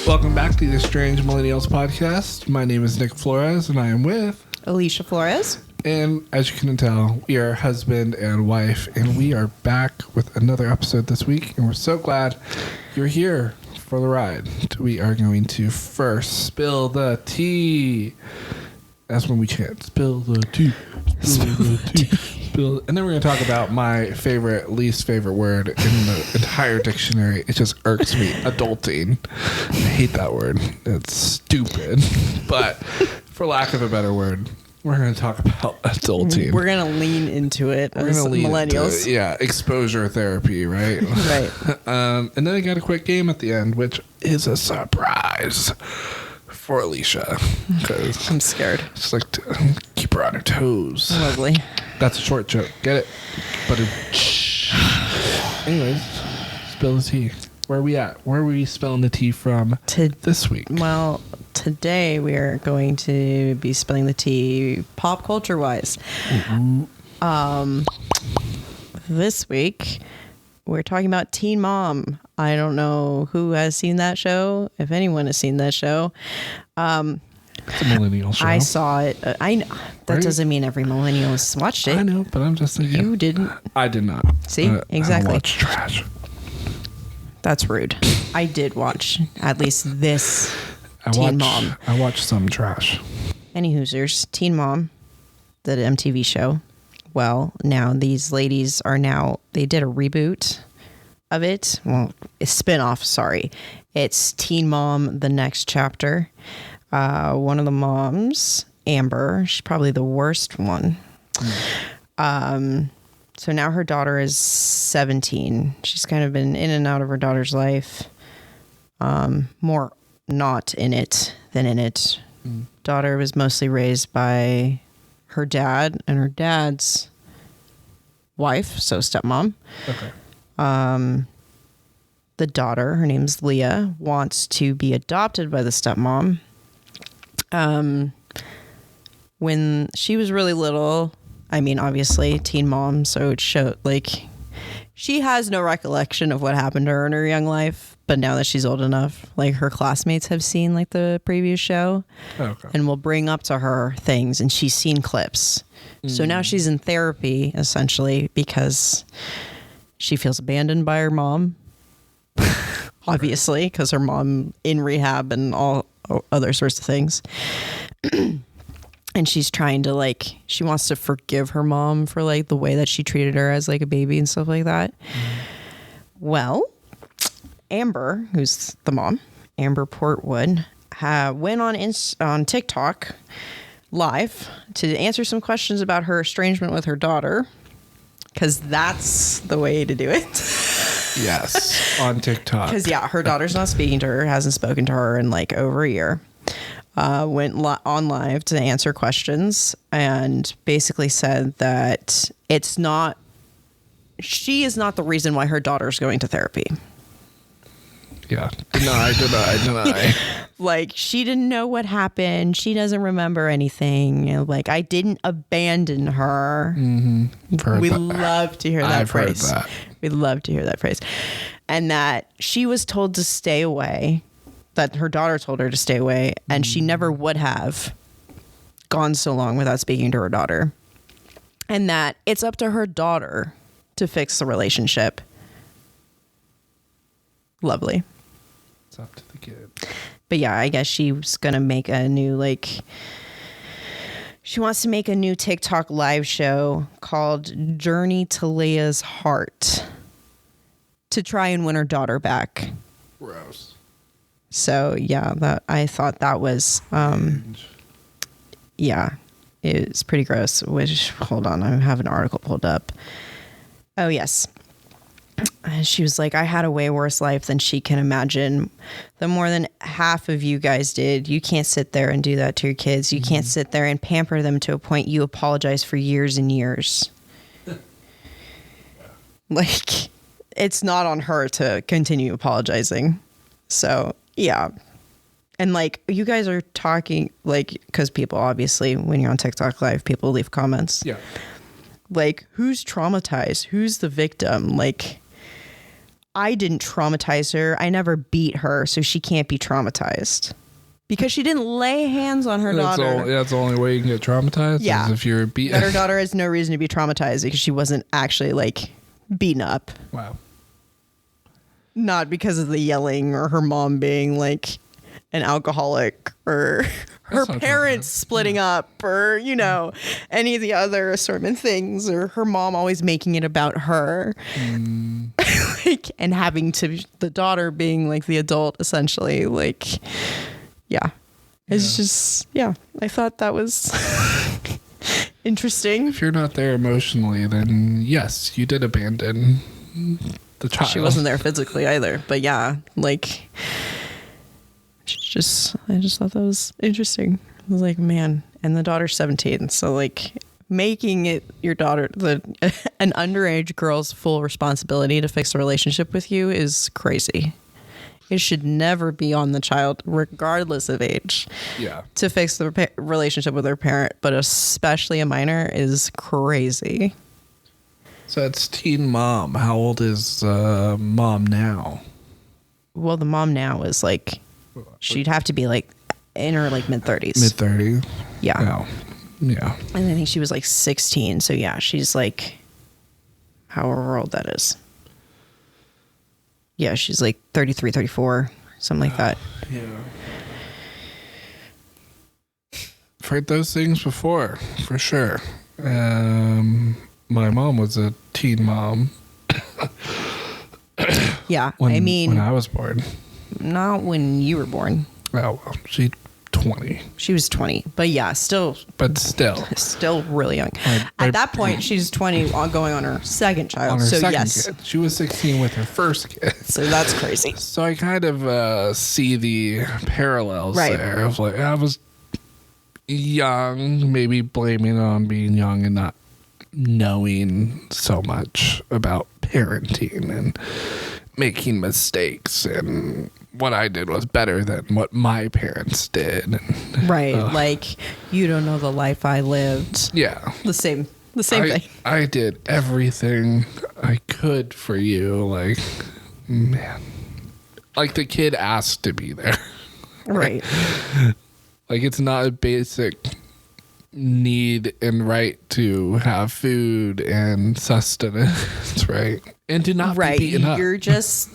Welcome back to the Estranged Millennials podcast. My name is Nick Flores, and I am with Alicia Flores. And as you can tell, we are husband and wife, and we are back with another episode this week, and we're so glad you're here for the ride. We are going to first spill the tea. That's when we chant, spill the tea, spill the tea, spill. And then we're going to talk about my least favorite word in the entire dictionary. It just irks me, adulting. I hate that word. It's stupid. But for lack of a better word, we're going to talk about adulting. We're going to lean into it as millennials. Yeah, exposure therapy, right? Right. And then I got a quick game at the end, which is a surprise for Alicia. I'm scared. Just like to keep her on her toes. Lovely. That's a short joke. Get it? But anyways, spill the tea. Where are we at? Where are we spilling the tea from this week? Well, today we are going to be spilling the tea pop culture wise. Mm-hmm. This week we're talking about Teen Mom. I don't know who has seen that show, if anyone has seen that show. It's a millennial show. I saw it. I know. That right? Doesn't mean every millennial has watched it. I know, but I'm just saying. You didn't. I did not. See? Exactly. I watch trash. That's rude. I did watch at least this Teen Mom. I watched some trash. Any Hoosers. Teen Mom, the MTV show. Well, now these ladies they did a reboot of it. Well, a spinoff, sorry. It's Teen Mom, the next chapter. One of the moms, Amber, she's probably the worst one. So now her daughter is 17. She's kind of been in and out of her daughter's life. More not in it than in it. Daughter was mostly raised by her dad and her dad's wife, so stepmom. Okay. The daughter, her name's Leah, wants to be adopted by the stepmom. When she was really little, I mean, obviously, teen mom, so it showed, she has no recollection of what happened to her in her young life, but now that she's old enough, her classmates have seen, the previous show, and will bring up to her things, and she's seen clips. So now she's in therapy, essentially, because she feels abandoned by her mom, obviously, because her mom in rehab and all other sorts of things. And she's trying to she wants to forgive her mom for the way that she treated her as a baby and stuff like that. Well, Amber, who's the mom, Amber Portwood, went on TikTok live to answer some questions about her estrangement with her daughter, because that's the way to do it. Yes, on TikTok. Because her daughter's not speaking to her, hasn't spoken to her in over a year. Went on live to answer questions and basically said that she is not the reason why her daughter's going to therapy. Yeah. Deny. She didn't know what happened. She doesn't remember anything. I didn't abandon her. Mm-hmm. We love to hear that I've phrase. Heard that. We love to hear that phrase. And that she was told to stay away, that her daughter told her to stay away, and she never would have gone so long without speaking to her daughter. And that it's up to her daughter to fix the relationship. Lovely. It's up to the kid. But yeah, I guess she's going to make a new, she wants to make a new TikTok live show called Journey to Leia's Heart to try and win her daughter back. Gross. So yeah, I thought that was, it's pretty gross. Which, hold on, I have an article pulled up. Oh yes. She was like, I had a way worse life than she can imagine. The more than half of you guys did. You can't sit there and do that to your kids. You can't sit there and pamper them to a point you apologize for years and years. It's not on her to continue apologizing. So, yeah. And you guys are talking, because people, obviously, when you're on TikTok Live, people leave comments. Yeah. Who's traumatized? Who's the victim? I didn't traumatize her. I never beat her, so she can't be traumatized. Because she didn't lay hands on her daughter. That's the only way you can get traumatized. Yeah. Is if you're beaten. That her daughter has no reason to be traumatized because she wasn't actually like beaten up. Wow. Not because of the yelling or her mom being like an alcoholic or her parents splitting up or, you know, any of the other assortment things or her mom always making it about her. Like, and having to the daughter being like the adult essentially, like, yeah. It's just, yeah, I thought that was interesting. If you're not there emotionally, then yes, you did abandon the child. She wasn't there physically either, but yeah, like, I just thought that was interesting. I was like, man, and the daughter's 17, so like making it your daughter, an underage girl's full responsibility to fix a relationship with you is crazy. It should never be on the child, regardless of age, to fix the relationship with their parent, but especially a minor is crazy. So it's teen mom. How old is mom now? Well, the mom now is like, she'd have to be like in her like mid-30s. Mid-30s? Yeah. Wow. Yeah. And I think she was like 16. So yeah, she's like, however old that is. Yeah, she's like 33, 34, something like that. Yeah. I've heard those things before, for sure. My mom was a teen mom. Yeah, when I was born. Not when you were born. Oh, well, she's 20. She was 20, but yeah, still really young. At that point, she's 20, going on her second child. On her second yes, kid. She was 16 with her first kid. So that's crazy. So I kind of see the parallels there. Of like, I was young, maybe blaming it on being young and not knowing so much about parenting and making mistakes, and what I did was better than what my parents did. And, right. Like, you don't know the life I lived. Yeah. The same thing. I did everything I could for you. Like, man. Like, the kid asked to be there. Right. Like, it's not a basic need and right to have food and sustenance, right? And to not be beaten up. You're just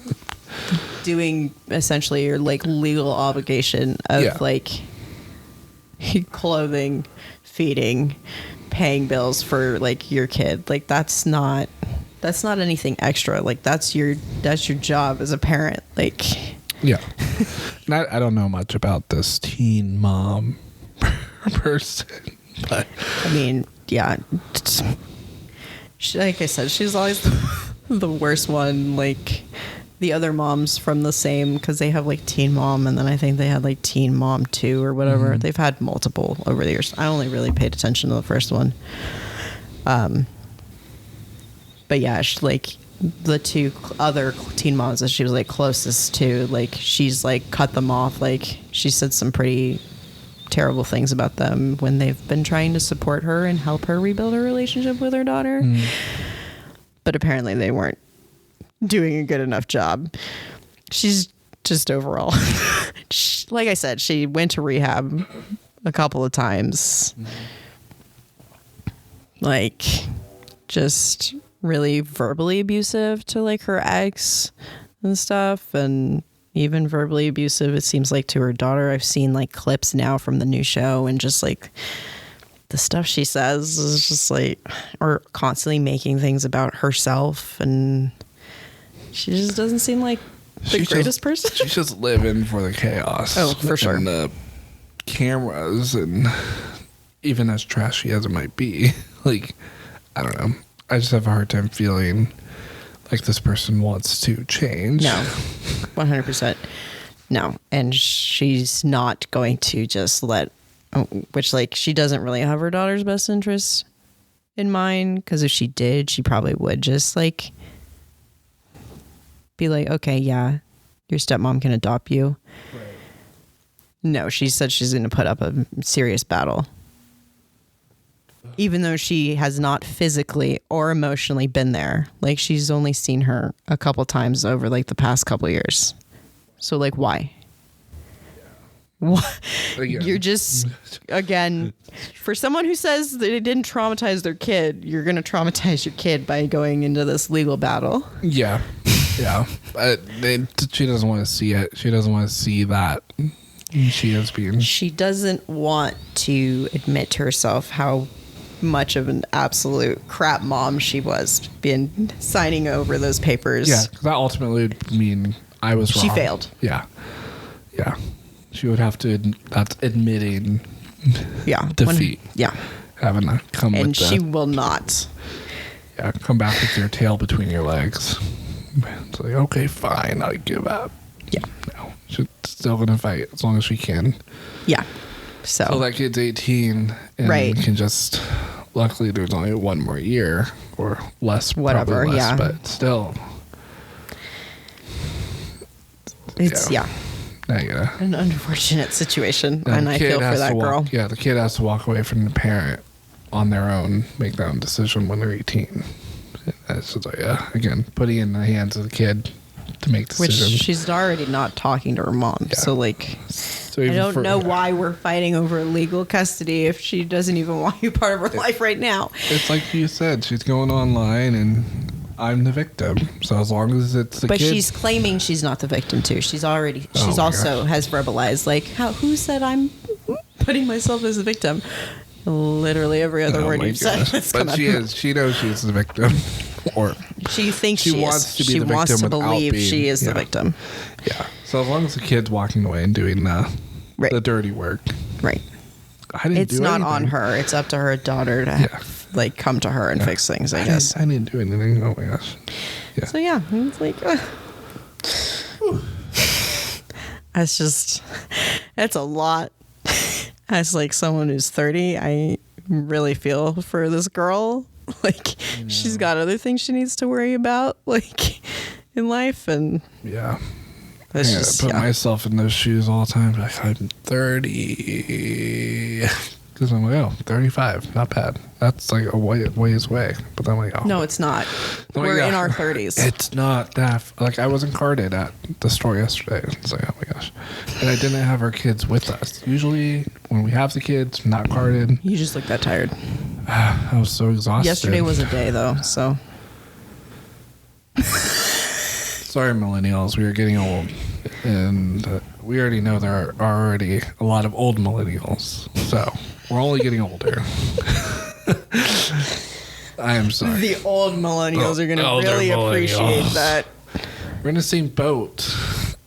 doing essentially your like legal obligation of like clothing, feeding, paying bills for like your kid. Like that's not anything extra. Like that's your job as a parent. Like, yeah. And I don't know much about this teen mom person, but I mean, yeah. Like I said, she's always the worst one. Like the other moms from the same, because they have like Teen Mom, and then I think they had like Teen Mom 2 or whatever. Mm-hmm. They've had multiple over the years. I only really paid attention to the first one. But yeah, like the two other teen moms that she was like closest to, like she's like cut them off. Like she said some pretty terrible things about them when they've been trying to support her and help her rebuild her relationship with her daughter. Mm. But apparently they weren't doing a good enough job. She's just overall, like I said, she went to rehab a couple of times. Mm. Like just really verbally abusive to like her ex and stuff, and even verbally abusive, it seems like, to her daughter. I've seen like clips now from the new show, and just like the stuff she says is just like, or constantly making things about herself, and she just doesn't seem like the greatest person. She's just living for the chaos. Oh, for sure. And the cameras, and even as trashy as it might be, like, I don't know. I just have a hard time feeling like this person wants to change. No, 100%. No. And she's not going to just which like she doesn't really have her daughter's best interests in mind, because if she did, she probably would just like be like, okay, yeah, your stepmom can adopt you. Right. No, she said she's going to put up a serious battle. even though she has not physically or emotionally been there. Like, she's only seen her a couple times over like the past couple years. So like, why? What? You're just, again, for someone who says they didn't traumatize their kid, you're going to traumatize your kid by going into this legal battle. Yeah. Yeah. She doesn't want to see it. She doesn't want to see that she is being... She doesn't want to admit to herself how much of an absolute crap mom she was, being signing over those papers. Yeah, because that ultimately would mean I was wrong. She failed. Yeah. Yeah. She would have to... That's admitting defeat. Having to come and with she will not. Yeah, come back with your tail between your legs. It's like, okay, fine, I give up. Yeah. No, she's still going to fight as long as she can. Yeah. So that kid's 18 and can just... Luckily, there's only one more year or less. Whatever, probably less, yeah. But still... It's, an unfortunate situation, and I feel for that girl. Yeah, the kid has to walk away from the parent on their own, make their own decision when they're 18. That's just like, again, putting it in the hands of the kid to make decisions. Which she's already not talking to her mom. Yeah. So, like, I don't know why we're fighting over legal custody if she doesn't even want you part of her life right now. It's like you said, she's going online and I'm the victim. So as long as it's the kid. But she's claiming she's not the victim too. She's also has verbalized, like, who said I'm putting myself as a victim? Literally every other word you've said. But she knows she's the victim. Or she thinks she wants is. to be the victim. She wants to believe she is the victim. Yeah. So as long as the kid's walking away and doing the dirty work. Right. It's not on her. It's up to her daughter to come to her and fix things, I guess. I didn't do anything. Oh my gosh. Yeah. So it's like that's a lot. As like someone who's 30, I really feel for this girl. Like, she's got other things she needs to worry about, like, in life, and I put myself in those shoes all the time. Like, I'm 30. Because I'm like, 35, not bad. That's like a ways away. But I'm like, no, it's not. We're in our 30s. It's not that. Like, I wasn't carded at the store yesterday. It's like, oh my gosh. And I didn't have our kids with us. Usually, when we have the kids, not carded. You just look that tired. I was so exhausted. Yesterday was a day, though, so. Sorry, millennials. We are getting old. And we already know there are already a lot of old millennials. So, we're only getting older. I am sorry. The old millennials are going to really appreciate that. We're in the same boat.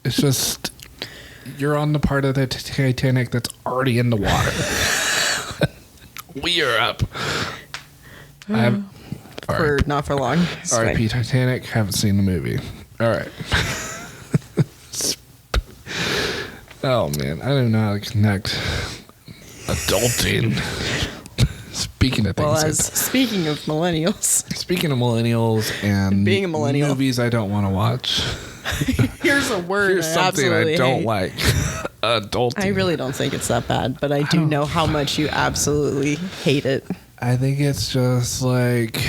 It's just, you're on the part of the Titanic that's already in the water. We are up. Not for long. R.I.P. Titanic. Haven't seen the movie. All right. Oh, man. I don't know how to connect adulting. Speaking of things. Speaking of millennials. Speaking of millennials and being a millennial. Movies I don't want to watch. Here's a word. Here's something I don't like. Adulting. I really don't think it's that bad, but I do know how much you absolutely hate it. I think it's just like...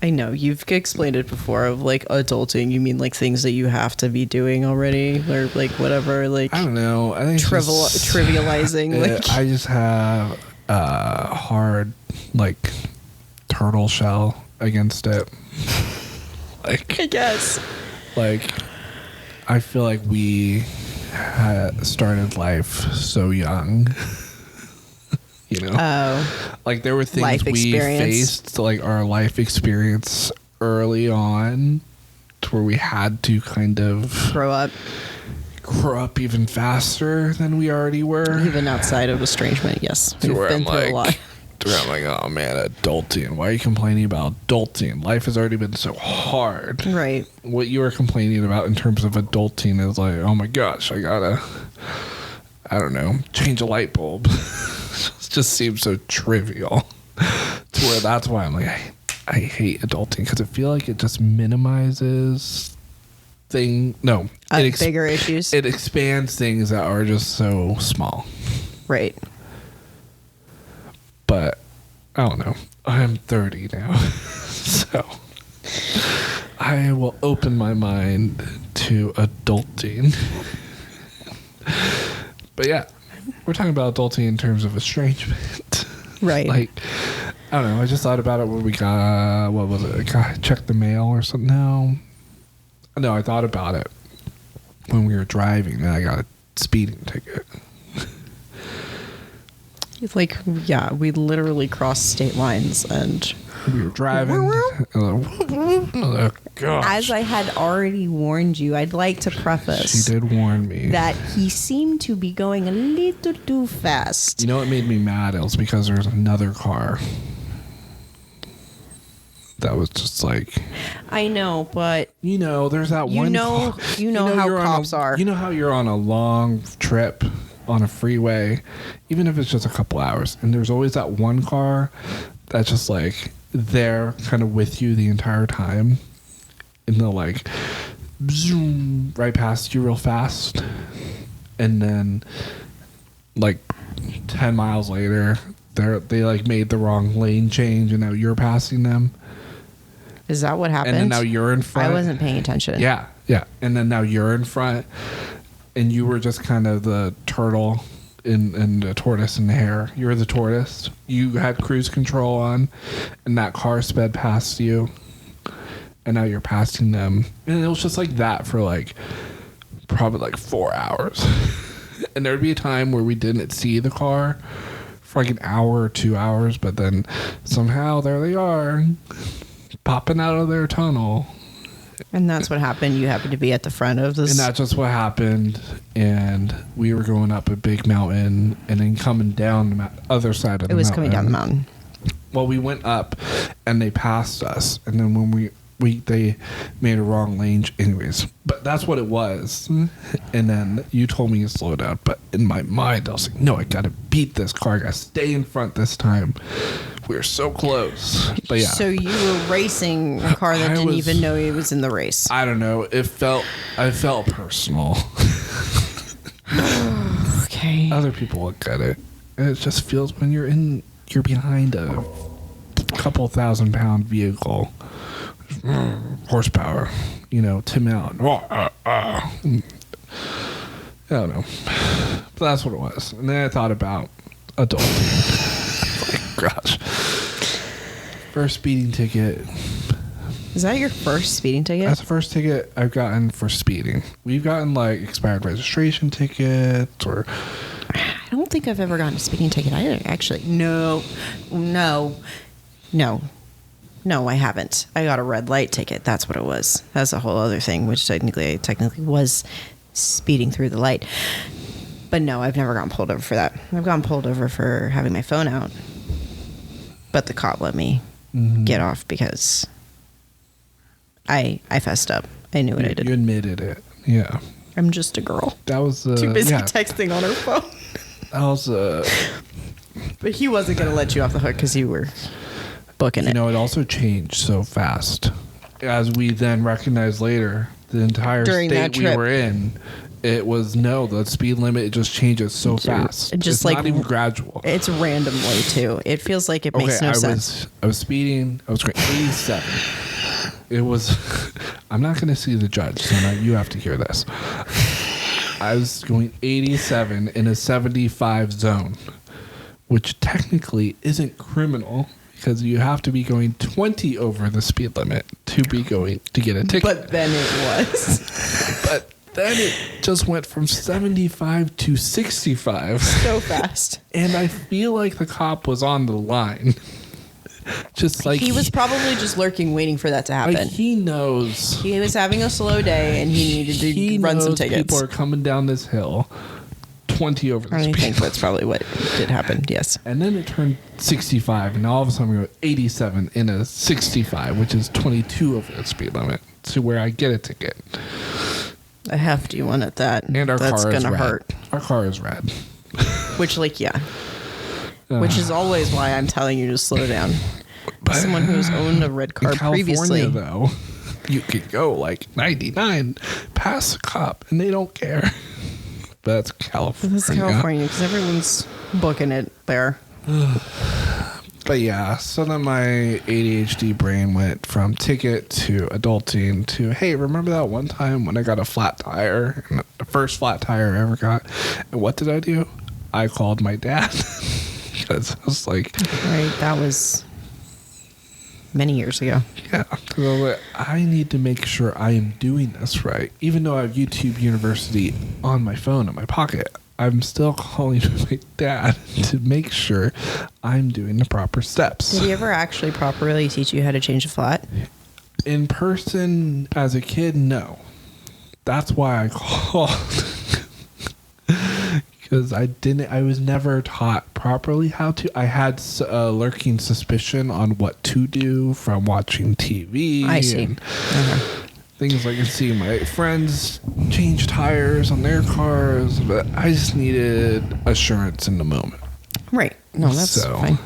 I know you've explained it before of like adulting. You mean like things that you have to be doing already, or like whatever. Like, I don't know. I think trivializing. I just have a hard like turtle shell against it. Like, I guess. Like, I feel like we started life so young. You know, like there were things we faced, like our life experience early on, to where we had to kind of grow up even faster than we already were, even outside of estrangement. Yes, we've been through a lot. I'm like, oh man, adulting. Why are you complaining about adulting? Life has already been so hard. Right. What you were complaining about in terms of adulting is like, oh my gosh, I gotta, I don't know, change a light bulb. It just seems so trivial. To where that's why I'm like, I hate adulting, because I feel like it just minimizes bigger issues. It expands things that are just so small. Right. But I don't know. I'm 30 now. So I will open my mind to adulting. But yeah, we're talking about adulting in terms of estrangement. Right. Like, I don't know. I just thought about it when we got, what was it? Checked the mail or something. No, I thought about it when we were driving and I got a speeding ticket. It's like, yeah, we literally crossed state lines and we were driving. Oh, gosh. As I had already warned you, I'd like to preface. She did warn me that he seemed to be going a little too fast. You know what made me mad? It was because there was another car that was just like, I know, but you know, there's that one car. You know how cops are. You know how you're on a long trip on a freeway, even if it's just a couple hours, and there's always that one car that's just like there kind of with you the entire time, and they'll like zoom right past you real fast, and then like 10 miles later they like made the wrong lane change and now you're passing them. Is that what happened? And then now you're in front. I wasn't paying attention. Yeah. And then now you're in front, and you were just kind of the turtle and the tortoise in the hare. You were the tortoise. You had cruise control on, and that car sped past you, and now you're passing them. And it was just like that for like probably like 4 hours. And there'd be a time where we didn't see the car for like an hour or 2 hours, but then somehow there they are, popping out of their tunnel. And that's what happened. You happened to be at the front of this. And that's just what happened. And we were going up a big mountain and then coming down the other side of the mountain. It was coming down the mountain. Well, we went up and they passed us. And then when they made a wrong lane anyways. But that's what it was. And then you told me to slow down. But in my mind, I was like, no, I got to beat this car. I got to stay in front this time. We were so close. But yeah. So you were racing a car that didn't even know he was in the race. I don't know. I felt personal. Okay. Other people look at it. And it just feels when you're behind a couple 1,000-pound vehicle. Horsepower, 10 out. I don't know. But that's what it was. And then I thought about adulting. Like, gosh. First speeding ticket. Is that your first speeding ticket? That's the first ticket I've gotten for speeding. We've gotten like expired registration tickets or... I don't think I've ever gotten a speeding ticket either, actually. No, I haven't. I got a red light ticket. That's what it was. That's a whole other thing, which technically was speeding through the light. But no, I've never gotten pulled over for that. I've gotten pulled over for having my phone out. But the cop let me get off because I fessed up. I knew what I did. You admitted it. Yeah. I'm just a girl. That was too busy texting on her phone. That was But he wasn't going to let you off the hook because you were booking it. It also changed so fast. As we then recognized later, the entire state we were in, it was the speed limit just changes so fast. It's like not even gradual. It's randomly too. It feels like it makes no sense. I was speeding. I was going 87. It was. I'm not going to see the judge, so now you have to hear this. I was going 87 in a 75 zone, which technically isn't criminal because you have to be going 20 over the speed limit to get a ticket. But then it was. But then it just went from 75 to 65. So fast. And I feel like the cop was on the line. Just like he was probably just lurking, waiting for that to happen. Like he knows he was having a slow day and he needed to run some tickets. People are coming down this hill 20 over the speed. I think that's probably what did happen. Yes. And then it turned 65, and all of a sudden we go 87 in a 65, which is 22 over the speed limit, to where I get a ticket. A hefty one at that. And that's car is gonna red. Hurt. Our car is red. Which, which is always why I'm telling you to slow down. Someone who's owned a red car previously. In California, though, you could go like 99 past the cop, and they don't care. But that's California. That's California because everyone's booking it there. But yeah, so then my ADHD brain went from ticket to adulting to, hey, remember that one time when I got a flat tire? And the first flat tire I ever got. And what did I do? I called my dad. Because I was like... Right, that was many years ago. Yeah. I need to make sure I am doing this right. Even though I have YouTube University on my phone in my pocket, I'm still calling my dad to make sure I'm doing the proper steps. Did he ever actually properly teach you how to change a flat? In person as a kid, no. That's why I called. Because I was never taught properly how to. I had a lurking suspicion on what to do from watching TV. I see. And things like seeing my friends change tires on their cars, but I just needed assurance in the moment. Right. No, that's fine.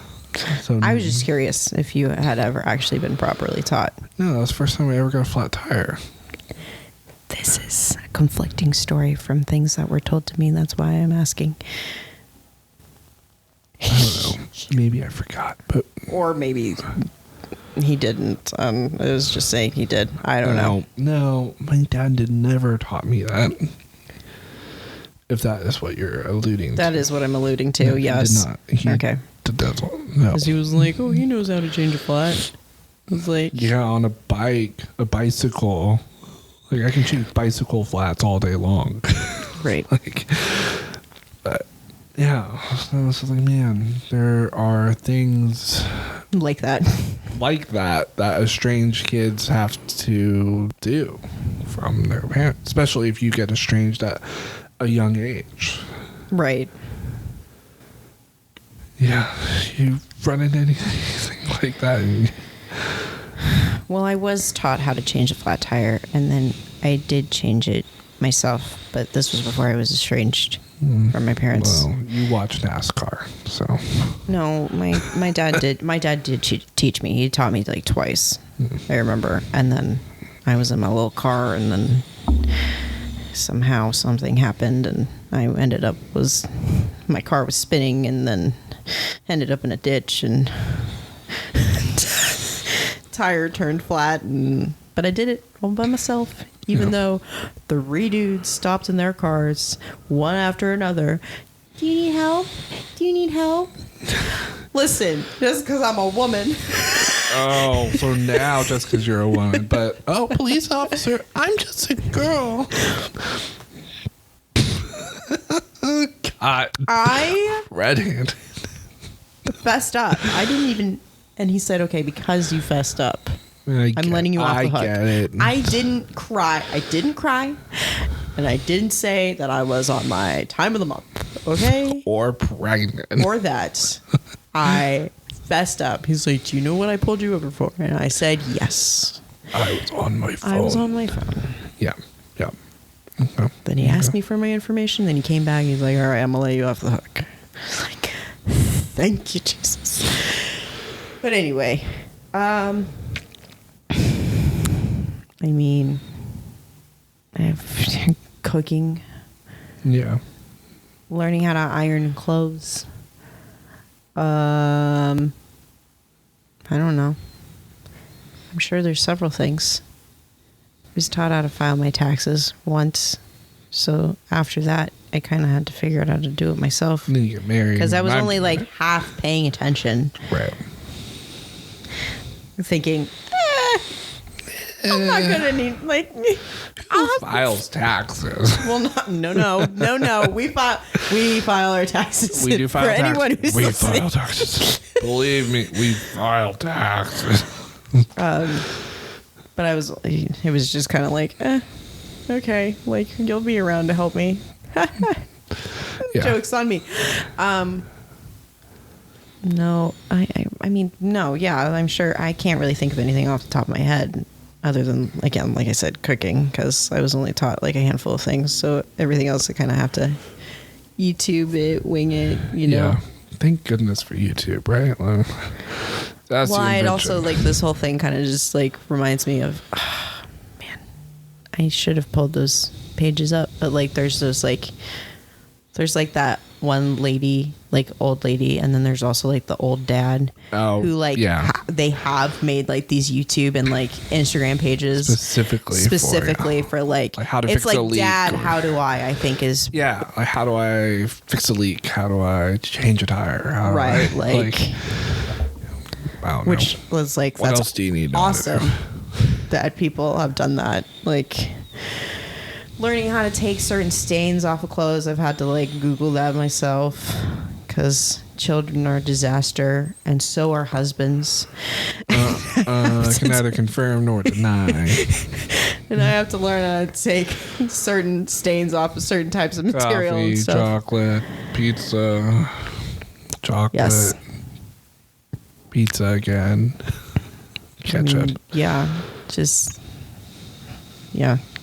So I was just curious if you had ever actually been properly taught. No, that was the first time I ever got a flat tire. This is a conflicting story from things that were told to me. That's why I'm asking. I don't know. Maybe I forgot, but or maybe he didn't. I was just saying he did. I don't know. No, my dad never taught me that. If that is what you're alluding to. That is what I'm alluding to. No, yes. He did not. Okay. No. Because he was like, "Oh, he knows how to change a flat." I was like, "Yeah, on a bicycle. Like I can change bicycle flats all day long." Right. But yeah, so I was like, man, there are things like that that estranged kids have to do from their parents, especially if you get estranged at a young age. Right. Yeah, you run into anything like that. Well, I was taught how to change a flat tire, and then I did change it myself, but this was before I was estranged from my parents. Well, you watch NASCAR, so. No, my dad did. My dad did teach me. He taught me like twice. I remember, and then I was in my little car, and then somehow something happened, and I ended up my car was spinning, and then ended up in a ditch, and tire turned flat, but I did it all by myself, even though 3 dudes stopped in their cars, one after another. Do you need help? Do you need help? Listen, just because I'm a woman. Oh, so now just because you're a woman, but police officer, I'm just a girl. God, I red-handed. fessed up. I didn't even. And he said, "Okay, because you fessed up, I'm letting you off the hook." I get it. I didn't cry. And I didn't say that I was on my time of the month. Okay? Or pregnant. Or that. I fessed up. He's like, "Do you know what I pulled you over for?" And I said, "Yes." I was on my phone. I was on my phone. Yeah. Okay. Then he asked me for my information. Then he came back. He's like, "All right, I'm going to let you off the hook." I was like, thank you, Jesus. But anyway, I mean, I have cooking. Yeah. Learning how to iron clothes. I don't know. I'm sure there's several things. I was taught how to file my taxes once. So after that, I kind of had to figure out how to do it myself. And then you get married. Because I was only like half paying attention. Right. Thinking, I'm not going to need, like... Who files taxes? Well, no. We file our taxes. We do file taxes. For anyone who's we listening. file taxes. Believe me, we file taxes. But it was just kind of like, okay, like, you'll be around to help me. Yeah. Joke's on me. No, I mean, no, yeah, I'm sure I can't really think of anything off the top of my head other than, again, like I said, cooking, because I was only taught like a handful of things. So everything else I kind of have to YouTube it, wing it, you know. Yeah. Thank goodness for YouTube, right? That's well, the it invention. also, like, this whole thing kind of just, like, reminds me of, man, I should have pulled those pages up. But, like, there's those, like, There's like that one lady, like old lady, and then there's also like the old dad who like they have made like these YouTube and like Instagram pages specifically for like how to it's fix a like leak dad, or, how do I think is like how do I fix a leak? How do I change a tire? How do right, I, like I don't which know. was like What that's else do you need? awesome that people have done that, like learning how to take certain stains off of clothes. I've had to like Google that myself because children are a disaster and so are husbands. I can neither confirm nor deny. And I have to learn how to take certain stains off of certain types of material Coffee, and stuff. chocolate, pizza, chocolate, pizza again, ketchup.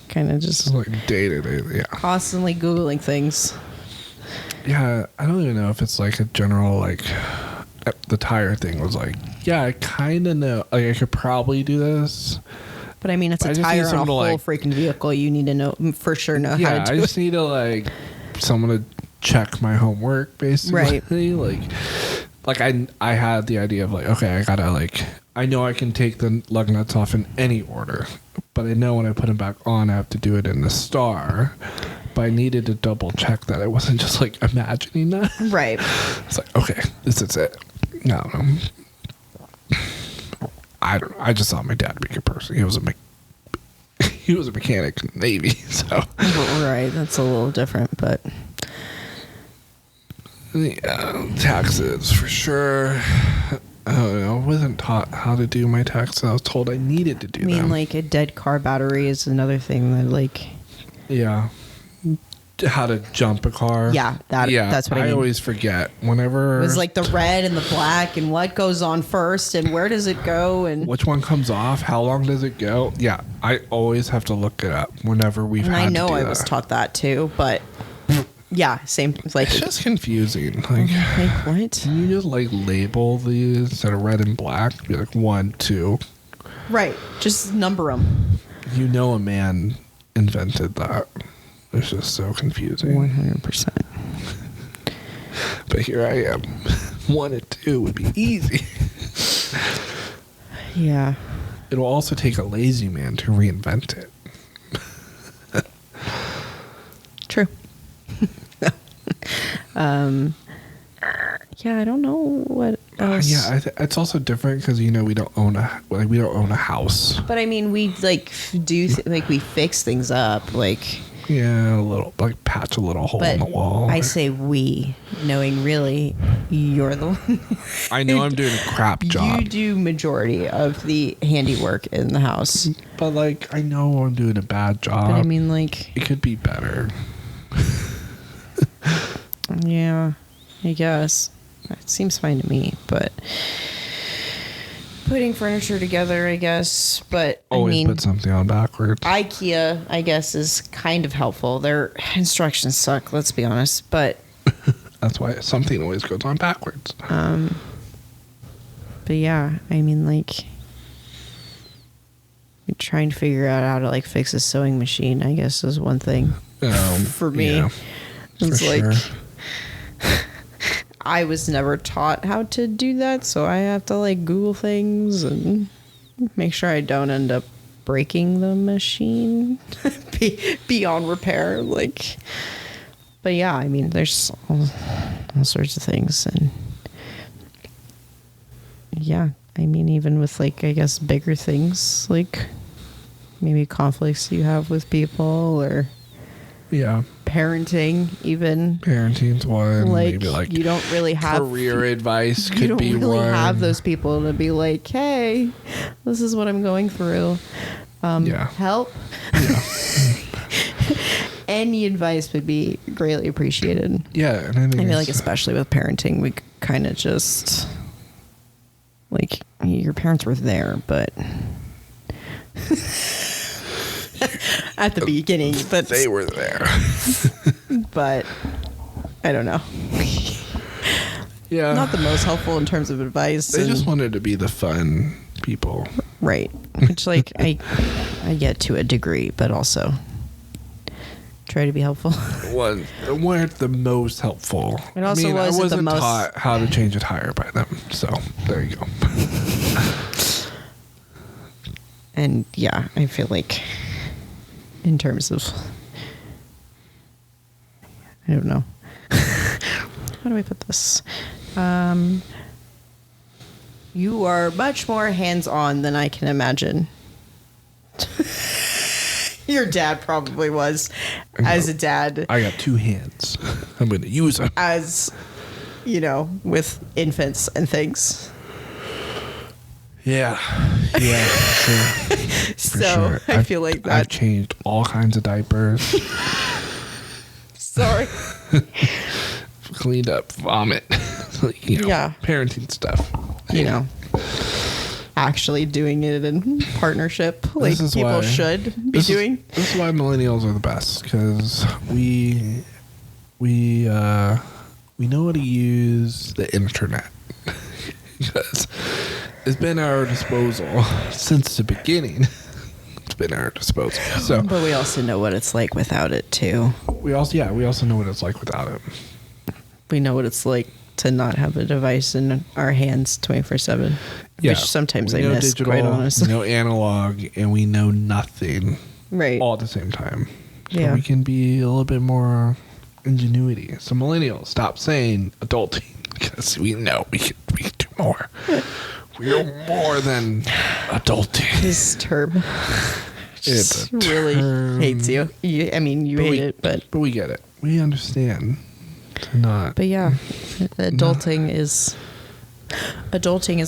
Kind of just like day to day, constantly Googling things. Yeah, I don't even know if it's like a general, like, the tire thing was like, yeah, I kind of know. Like, I could probably do this. But I mean, it's a tire on a whole freaking vehicle. You need to know, for sure know how to do it. Yeah, I just need to, like, someone to check my homework, basically. Right. Like I had the idea of, like, okay, I gotta, like, I know I can take the lug nuts off in any order, but I know when I put them back on, I have to do it in the star. But I needed to double check that I wasn't just like imagining that. Right. It's like, okay, this is it. No, I don't know. I just saw my dad be a good person. He was a mechanic in the Navy, so. Right, that's a little different, but. Yeah, taxes for sure. I don't know. I wasn't taught how to do my taxes. I was told I needed to do them. I mean, like a dead car battery is another thing that, like. Yeah. How to jump a car. Yeah, that's what I mean. I always forget whenever. It was like the red and the black and what goes on first and where does it go and. Which one comes off? How long does it go? Yeah, I always have to look it up whenever we've had to do that. I know I was taught that too, but. Yeah, same. Like it's just confusing. Like what? Can you just like label these instead of red and black? Be like 1, 2. Right. Just number them. You know, a man invented that. It's just so confusing. 100%. But here I am. 1 and 2 would be easy. Yeah. It'll also take a lazy man to reinvent it. True. Yeah, I don't know what else. It's also different because we don't own a house. But I mean, we like we fix things up, like. Yeah, a little, like patch a little hole in the wall. I say we, knowing really you're the one. I know I'm doing a crap job. You do majority of the handiwork in the house. But like, I know I'm doing a bad job. But I mean, like, it could be better. Yeah, I guess. It seems fine to me, but putting furniture together, I guess. But always put something on backwards. IKEA, I guess, is kind of helpful. Their instructions suck, let's be honest. But that's why something always goes on backwards. But yeah, I mean, like, trying to figure out how to like fix a sewing machine, I guess, is one thing for me. Yeah, it's like. Sure. I was never taught how to do that, so I have to like Google things and make sure I don't end up breaking the machine beyond repair. Like, but yeah, I mean, there's all sorts of things, and yeah, I mean, even with like I guess bigger things like maybe conflicts you have with people or. Yeah. Parenting, even. Parenting's one. Like, maybe like you don't really have career advice could be one. You don't really have those people to be like, hey, this is what I'm going through. Help. Yeah. Any advice would be greatly appreciated. Yeah, and I feel like especially with parenting, we kind of just like your parents were there, but. At the beginning, but they were there. But I don't know. Yeah, not the most helpful in terms of advice. They just wanted to be the fun people, right? Which, like, I get to a degree, but also try to be helpful. weren't the most helpful. It also I wasn't wasn't the most taught how to change a tire by them. So there you go. And yeah, I feel like in terms of, I don't know. How do I put this? You are much more hands-on than I can imagine. Your dad probably was. As a dad. I got 2 hands. I'm going to use them. As, with infants and things. Yeah. Yeah, for sure. So I feel like that. I've changed all kinds of diapers. Sorry. Cleaned up vomit. Yeah. Parenting stuff. Actually doing it in partnership like people should be doing. This is why millennials are the best, because we know how to use the internet. Because it's been at our disposal since the beginning. It's been at our disposal. So, but we also know what it's like without it too. We also know what it's like without it. We know what it's like to not have a device in our hands 24/7. Yeah, which sometimes I know miss, digital, quite honestly. We know analog, and we know nothing. Right. All at the same time. So yeah. we can be a little bit more ingenuity. So millennials, stop saying adulting, because we know we can do more. We are more than adulting. This term It's really hates you. You hate it, but we get it. We understand. To not. But yeah, adulting is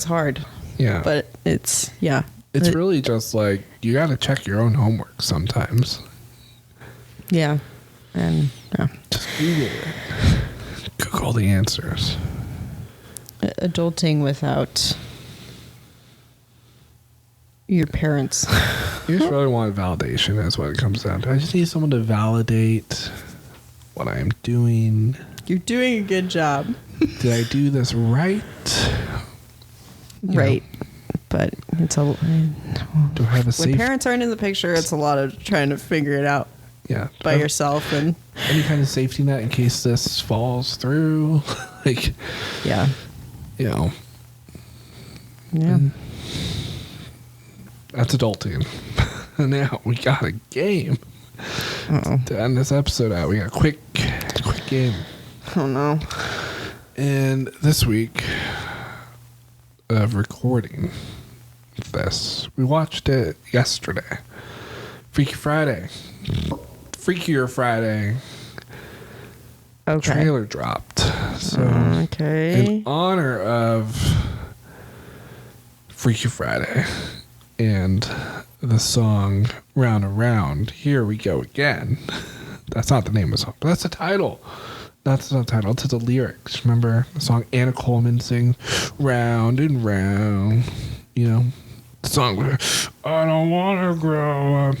hard. Yeah. But it's really just like you got to check your own homework sometimes. Yeah. And just Google it. Google the answers. Adulting without your parents. You just really want validation is what it comes down to. I just need someone to validate what I am doing. You're doing a good job. Did I do this right? Right. But it's do I have a safe? When parents aren't in the picture, it's a lot of trying to figure it out. Yeah. By yourself and any kind of safety net in case this falls through. Yeah. Yeah. That's adulting. Now we got a game. Uh-oh. To end this episode out, we got a quick game. Oh no. And this week of recording this, we watched it yesterday. Freaky Friday. Freakier Friday. Okay. Trailer dropped. So okay. in honor of Freaky Friday and the song Round and Round, Here We Go Again. That's not the name of the song, but that's the title. That's the title. It's the lyrics. Remember the song Anna Coleman sings Round and Round? The song where I don't want to grow up.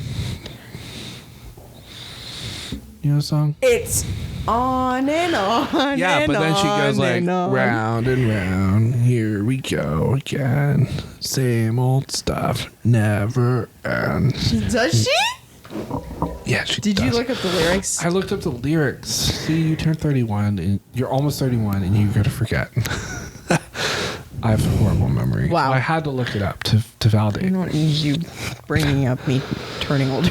You know the song? It's on and on. Yeah, and but then she goes like round and round. Here we go again. Same old stuff. Never ends. Does she? Yeah, she Did does. you look up the lyrics? I looked up the lyrics. See, you turned 31, and you're almost 31, and you're going to forget. I have a horrible memory. Wow. I had to look it up to validate. I don't need you bringing up me turning older.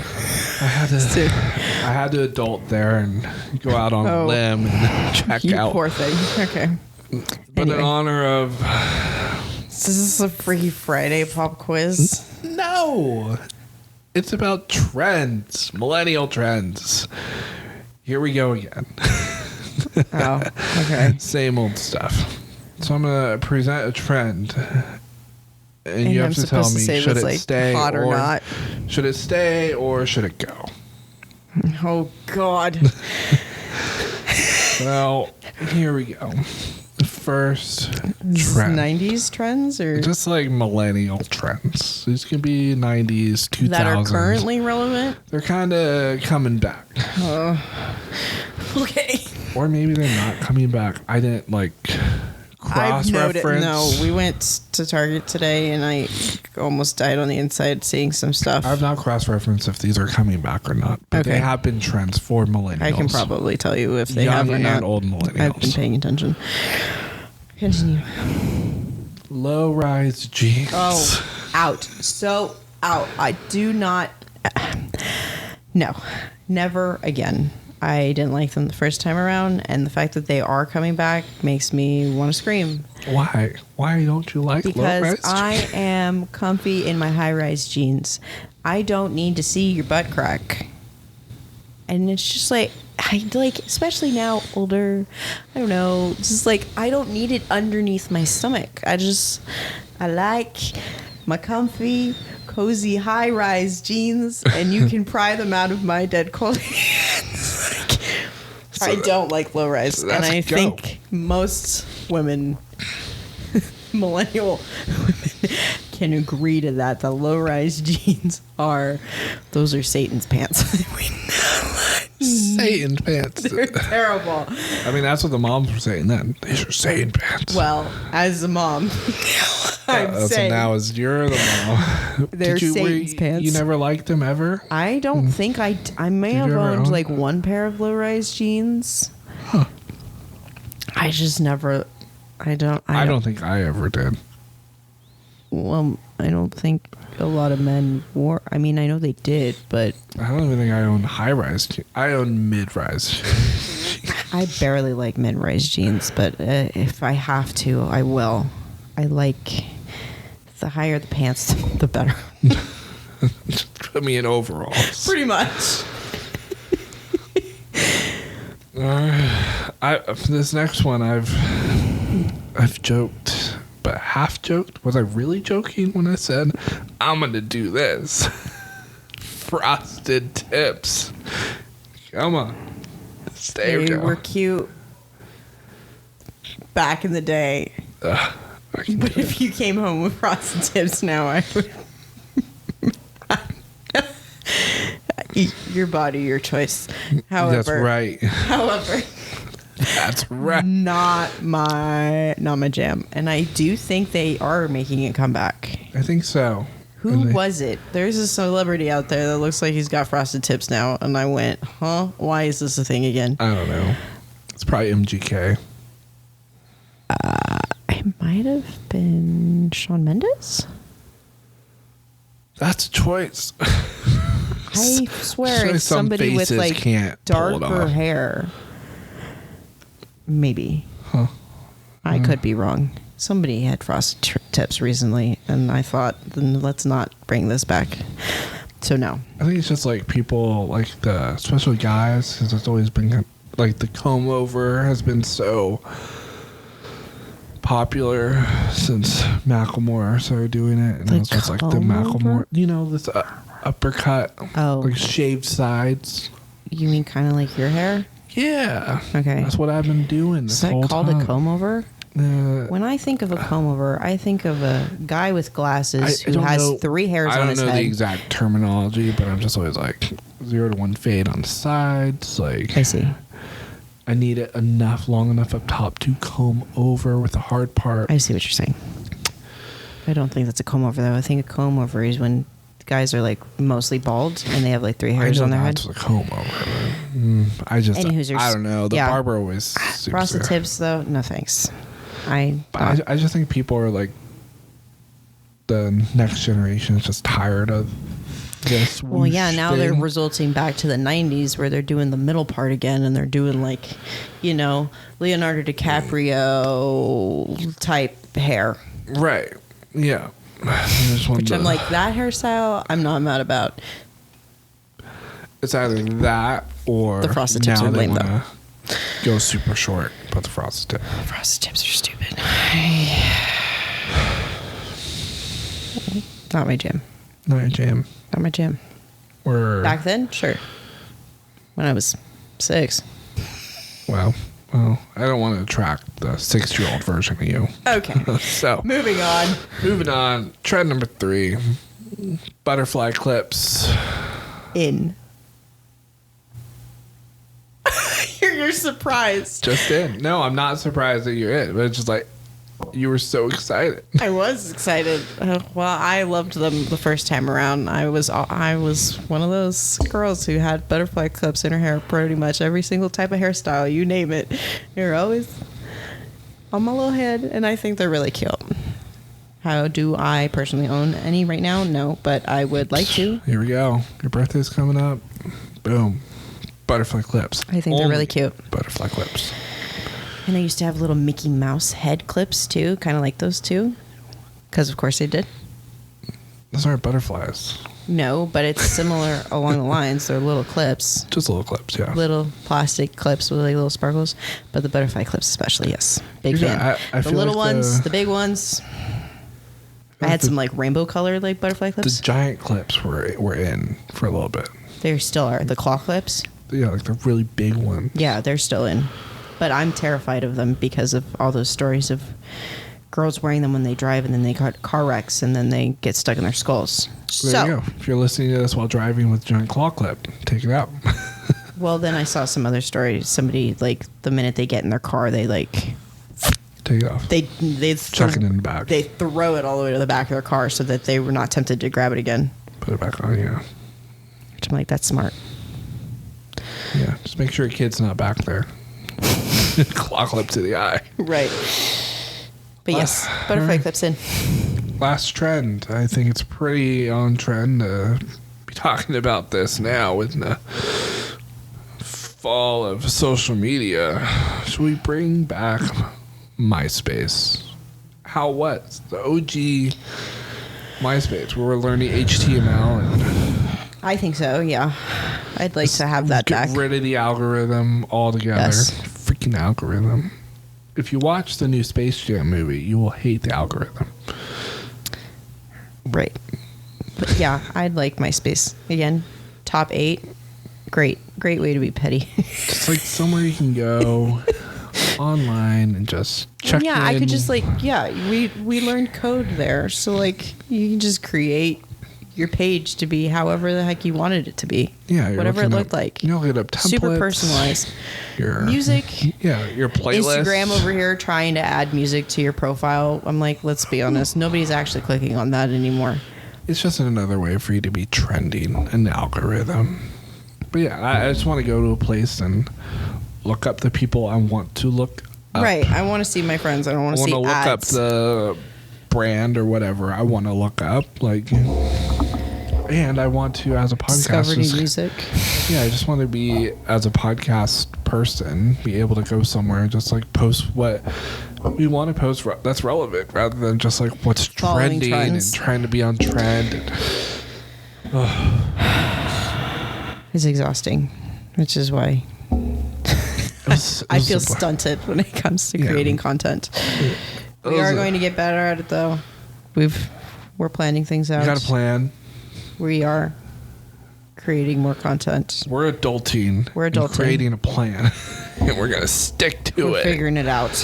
I had to adult there and go out on a limb and check You out. poor thing. Okay. But in honor of... Is this a Freaky Friday pop quiz? No. It's about trends. Millennial trends. Here we go again. Oh, okay. Same old stuff. So I'm going to present a trend. And you have to tell me, should it stay hot or not? Should it stay or should it go? Oh, God. Well, here we go. The first trend. 90's trends or just like millennial trends. These could be 90s, 2000s. that are currently relevant? They're kind of coming back. Okay. Or maybe they're not coming back. I didn't cross-reference? No, we went to Target today, and I almost died on the inside seeing some stuff. I've not cross-referenced if these are coming back or not, but they have been trends for millennials. I can probably tell you if they have or not. Young and old millennials. I've been paying attention. Continue. Low-rise jeans. Oh, out. So out. I do not. No, never again. I didn't like them the first time around, and the fact that they are coming back makes me want to scream. Why? Why don't you like low-rise Because jeans? I am comfy in my high-rise jeans. I don't need to see your butt crack. And it's just like, I like, especially now, older, I don't know, it's just like, I don't need it underneath my stomach. I like my comfy, cozy, high-rise jeans, and you can pry them out of my dead cold hands. I don't like low-rise, and I think most women, millennial women, can agree to that. The low-rise jeans those are Satan's pants. Satan's pants. They're terrible. I mean, that's what the moms were saying then. These are Satan pants. Well, as a mom, I'm saying. So now as you're the mom. They're Satan's pants. You never liked them ever? I don't think I may have owned like one pair of low-rise jeans. Huh. I just never, I don't think I ever did. Well, I don't think a lot of men wore. I mean, I know they did, but I don't even think I own high-rise jeans. I own mid-rise. I barely like mid-rise jeans, but if I have to, I will. I like the higher the pants, the better. Just put me in overalls. Pretty much. This next one, I've joked, but half joked. Was I really joking when I said I'm gonna do this? Frosted tips. Come on, They were cute back in the day. But if you came home with frosted tips now, I would. Your body, your choice. However, that's right. However, that's right. Not my jam. And I do think they are making a comeback. I think so. Who was it? There's a celebrity out there that looks like he's got frosted tips now, and I went, huh? Why is this a thing again? I don't know. It's probably MGK. It might have been Shawn Mendes. That's a choice. I swear it's somebody with like darker hair. Maybe. Huh. I could be wrong. Somebody had frosted tips recently, and I thought, then let's not bring this back. So no. I think it's just like people, like especially guys, because it's always been like the comb over has been so popular since Macklemore started doing it, and it's just like the Macklemore, this uppercut, like shaved sides. You mean kind of like your hair? Yeah. Okay. That's what I've been doing this whole time. Is that called a comb over? When I think of a comb over, I think of a guy with glasses who has 3 hairs on his head. I don't know the exact terminology, but I'm just always like 0 to 1 fade on the sides. Like, I see. I need it long enough up top to comb over with the hard part. I see what you're saying. I don't think that's a comb over though. I think a comb over is when guys are like mostly bald and they have like 3 hairs on their head. That's a comb over. I don't know. The barber always frosted tips though. No thanks. I just think people are like, the next generation is just tired of this. Well, yeah, now they're resulting back to the 90's where they're doing the middle part again, and they're doing like, Leonardo DiCaprio type hair. Right. Yeah. Which I'm like, that hairstyle, I'm not mad about. It's either that or the frosted tips are lame though. Go super short, but the frosted tip. Frosted tips are stupid. Not my jam. Not your jam. Not my jam. Back then, sure. When I was 6. Well, I don't want to attract the 6-year-old version of you. Okay. So moving on. Trend number 3: butterfly clips. In. You're surprised. Just in. No, I'm not surprised that you're in, but it's just like, You were so excited. I was excited. Well, I loved them the first time around. I was one of those girls who had butterfly clips in her hair pretty much every single type of hairstyle, you name it. They're always on my little head, and I think they're really cute. How do I personally own any right now? No, but I would like to. Here we go. Your birthday's coming up. Boom. Butterfly clips. I think they're really cute. Butterfly clips. And I used to have little Mickey Mouse head clips too, kind of like those too. Because of course they did. Those aren't butterflies. No, but it's similar along the lines. They're little clips. Just little clips, yeah. Little plastic clips with like little sparkles. But the butterfly clips especially, yes. Big fan. I the feel little like ones, the big ones. I had some like rainbow colored like butterfly clips. The giant clips were in for a little bit. They still are. The claw clips. Yeah, like the really big one. Yeah, they're still in. But I'm terrified of them because of all those stories of girls wearing them when they drive and then they got car wrecks and then they get stuck in their skulls. There you go. If you're listening to this while driving with giant claw clip, take it out. Well, then I saw some other story. Somebody, like, the minute they get in their car, they, like... Take it off. They chuck it in the back. They throw it all the way to the back of their car so that they were not tempted to grab it again. Put it back on, yeah. Which I'm like, that's smart. Yeah, just make sure your kid's not back there. Claw clip to the eye. Right. But yes, butterfly clips in. Last trend. I think it's pretty on trend to be talking about this now with the fall of social media. Should we bring back MySpace? How what? The OG MySpace where we're learning HTML and... I think so, yeah. I'd like to have that back. Get rid of the algorithm altogether. Yes. Freaking algorithm. If you watch the new Space Jam movie, you will hate the algorithm. Right. But yeah, I'd like MySpace. Again, top 8. Great way to be petty. It's like somewhere you can go online and just check in. I could just we learned code there. So like you can just create your page to be however the heck you wanted it to be. Yeah. Whatever it looked like. You look up templates. Super personalized. Your music. Yeah, your playlist. Instagram over here trying to add music to your profile. I'm like, let's be honest. Nobody's actually clicking on that anymore. It's just another way for you to be trending an algorithm. But yeah, I just want to go to a place and look up the people I want to look up. Right. I want to see my friends. I don't want to see ads. I want to look up the brand or whatever I want to look up. And I want to, as a podcast... Discover new music. Yeah, I just want to be, as a podcast person, be able to go somewhere and just post what we want to post that's relevant rather than just what's following trending trends. And trying to be on trend. It's exhausting, which is why I feel stunted when it comes to creating content. We are going to get better at it, though. We're planning things out. You got a plan. We are creating more content. We're adulting. Creating a plan, and we're gonna stick to it. We're figuring it out.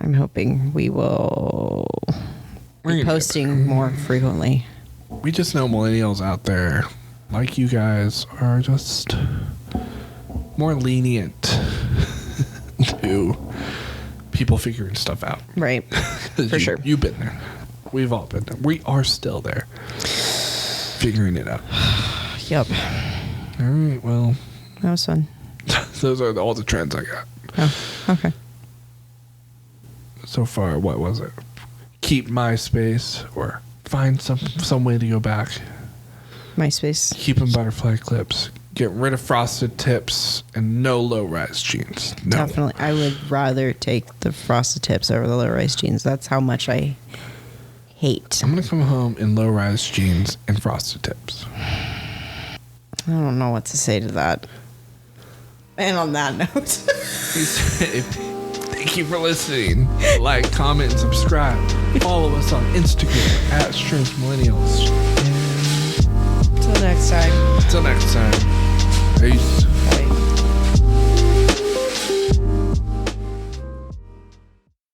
I'm hoping we will be posting more frequently. We just know millennials out there, like you guys, are just more lenient to people figuring stuff out. Right. For sure. You've been there. We've all been there. We are still there. Figuring it out. Yep. All right, well. That was fun. Those are all the trends I got. Oh, okay. So far, what was it? Keep MySpace or find some way to go back. MySpace. Keeping butterfly clips. Get rid of frosted tips and no low-rise jeans. No. Definitely. I would rather take the frosted tips over the low-rise jeans. That's how much I hate. I'm going to come home in low-rise jeans and frosted tips. I don't know what to say to that. And on that note. Thank you for listening. Like, comment, and subscribe. Follow us on Instagram at Estranged Millennials. Until next time. Peace.